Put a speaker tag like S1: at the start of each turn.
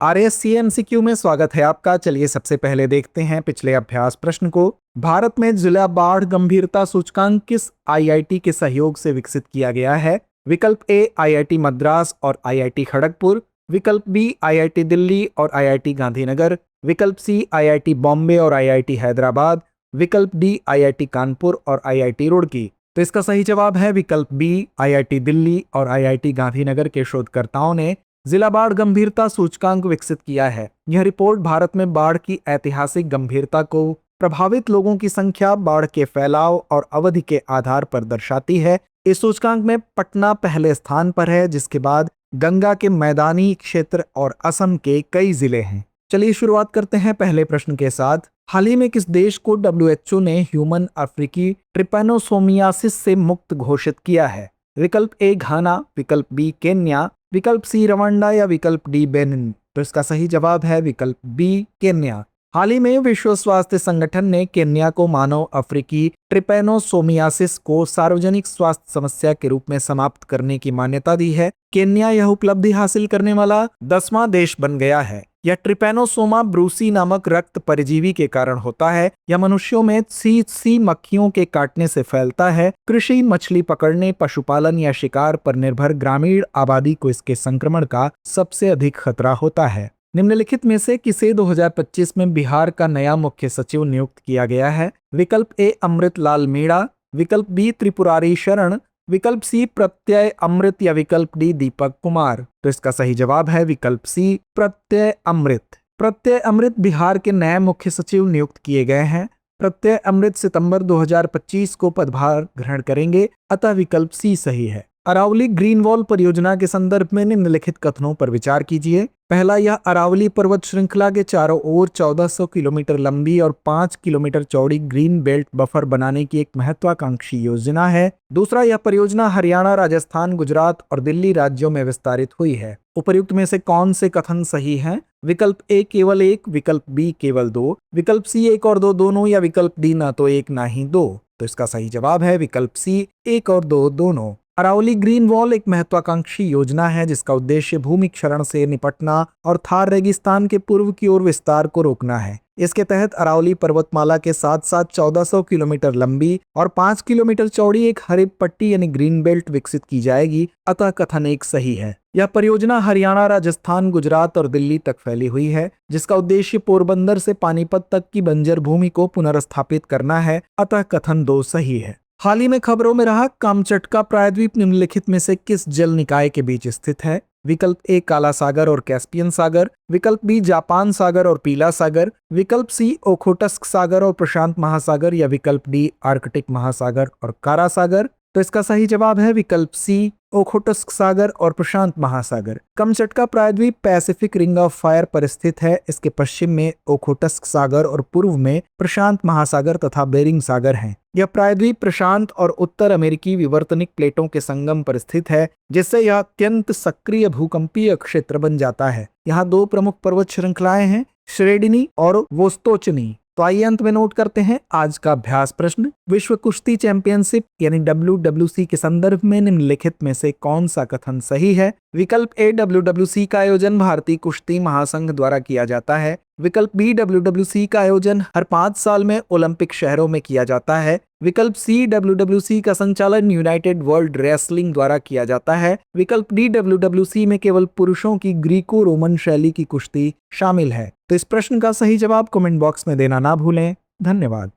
S1: RSC MCQ में स्वागत है आपका। चलिए सबसे पहले देखते हैं पिछले अभ्यास प्रश्न को। भारत में जिला बाढ़ गंभीरता सूचकांक किस IIT के सहयोग से विकसित किया गया है? विकल्प ए IIT मद्रास और IIT खड़गपुर, विकल्प बी IIT दिल्ली और IIT गांधीनगर, विकल्प सी IIT बॉम्बे और IIT हैदराबाद, विकल्प डी IIT कानपुर और IIT रुड़की। तो इसका सही जवाब है विकल्प बी IIT दिल्ली और IIT गांधीनगर के शोधकर्ताओं ने जिला बाढ़ गंभीरता सूचकांक विकसित किया है। यह रिपोर्ट भारत में बाढ़ की ऐतिहासिक गंभीरता को, प्रभावित लोगों की संख्या, बाढ़ के फैलाव और अवधि के आधार पर दर्शाती है। इस सूचकांक में पटना पहले स्थान पर है, जिसके बाद गंगा के मैदानी क्षेत्र और असम के कई जिले हैं। चलिए शुरुआत करते हैं पहले प्रश्न के साथ। हाल ही में किस देश को WHO ने ह्यूमन अफ्रीकी ट्रिपैनोसोमियासिस से मुक्त घोषित किया है? विकल्प ए घाना, विकल्प बी केन्या, विकल्प सी रवांडा या विकल्प डी बेनिन। तो इसका सही जवाब है विकल्प बी केन्या। हाल ही में विश्व स्वास्थ्य संगठन ने केन्या को मानव अफ्रीकी ट्रिपैनोसोमियासिस को सार्वजनिक स्वास्थ्य समस्या के रूप में समाप्त करने की मान्यता दी है। केन्या यह उपलब्धि हासिल करने वाला 10वां देश बन गया है। यह ट्रिपैनोसोमा ब्रूसी नामक रक्त परजीवी के कारण होता है। यह मनुष्यों में सी मक्खियों के काटने से फैलता है। कृषि, मछली पकड़ने, पशुपालन या शिकार पर निर्भर ग्रामीण आबादी को इसके संक्रमण का सबसे अधिक खतरा होता है। निम्नलिखित में से किसे 2025 में बिहार का नया मुख्य सचिव नियुक्त किया गया है? विकल्प ए अमृत लाल मीणा, विकल्प बी त्रिपुरारी शरण, विकल्प सी प्रत्यय अमृत या विकल्प डी दीपक कुमार। तो इसका सही जवाब है विकल्प सी प्रत्यय अमृत। प्रत्यय अमृत बिहार के नए मुख्य सचिव नियुक्त किए गए हैं। प्रत्यय अमृत सितंबर 2025 को पदभार ग्रहण करेंगे, अतः विकल्प सी सही है। अरावली ग्रीन वॉल परियोजना के संदर्भ में निम्नलिखित कथनों पर विचार कीजिए। पहला, यह अरावली पर्वत श्रृंखला के चारों ओर 1400 किलोमीटर लंबी और 5 किलोमीटर चौड़ी ग्रीन बेल्ट बफर बनाने की एक महत्वाकांक्षी योजना है। दूसरा, यह परियोजना हरियाणा, राजस्थान, गुजरात और दिल्ली राज्यों में विस्तारित हुई है। उपर्युक्त में से कौन से कथन सही हैं? विकल्प ए केवल एक, विकल्प बी केवल दो, विकल्प सी एक और दो दोनों या विकल्प डी ना तो एक ना ही दो। तो इसका सही जवाब है विकल्प सी एक और दो दोनों। अरावली ग्रीन वॉल एक महत्वाकांक्षी योजना है जिसका उद्देश्य भूमि क्षरण से निपटना और थार रेगिस्तान के पूर्व की ओर विस्तार को रोकना है। इसके तहत अरावली पर्वतमाला के साथ साथ 1400 किलोमीटर लंबी और 5 किलोमीटर चौड़ी एक हरित पट्टी यानी ग्रीन बेल्ट विकसित की जाएगी, अतः कथन एक सही है। यह परियोजना हरियाणा, राजस्थान, गुजरात और दिल्ली तक फैली हुई है, जिसका उद्देश्य पोरबंदर से पानीपत तक की बंजर भूमि को पुनर्स्थापित करना है, अतः कथन दो सही है। हाल ही में खबरों में रहा कामचटका प्रायद्वीप निम्नलिखित में से किस जल निकाय के बीच स्थित है? विकल्प ए काला सागर और कैस्पियन सागर, विकल्प बी जापान सागर और पीला सागर, विकल्प सी ओखोटस्क सागर और प्रशांत महासागर या विकल्प डी आर्कटिक महासागर और कारा सागर। तो इसका सही जवाब है विकल्प सी ओखोटस्क सागर और प्रशांत महासागर। कामचटका प्रायद्वीप पैसिफिक रिंग ऑफ फायर पर स्थित है। इसके पश्चिम में ओखोटस्क सागर और पूर्व में प्रशांत महासागर तथा बेरिंग सागर हैं। यह प्रायद्वीप प्रशांत और उत्तर अमेरिकी विवर्तनिक प्लेटों के संगम पर स्थित है, जिससे यह अत्यंत सक्रिय भूकंपीय क्षेत्र बन जाता है। यहाँ दो प्रमुख पर्वत श्रृंखलाएं हैं, श्रेडिनी और वोस्तोचनी। तो आइए अंत में नोट करते हैं आज का अभ्यास प्रश्न। विश्व कुश्ती चैंपियनशिप यानी WWC के संदर्भ में निम्नलिखित में से कौन सा कथन सही है? विकल्प ए WWC का आयोजन भारतीय कुश्ती महासंघ द्वारा किया जाता है। विकल्प बी WWC का आयोजन हर 5 साल में ओलंपिक शहरों में किया जाता है। विकल्प सी WWC का संचालन यूनाइटेड वर्ल्ड रेसलिंग द्वारा किया जाता है। विकल्प डी WWC में केवल पुरुषों की ग्रीको रोमन शैली की कुश्ती शामिल है। तो इस प्रश्न का सही जवाब कमेंट बॉक्स में देना ना भूलें। धन्यवाद।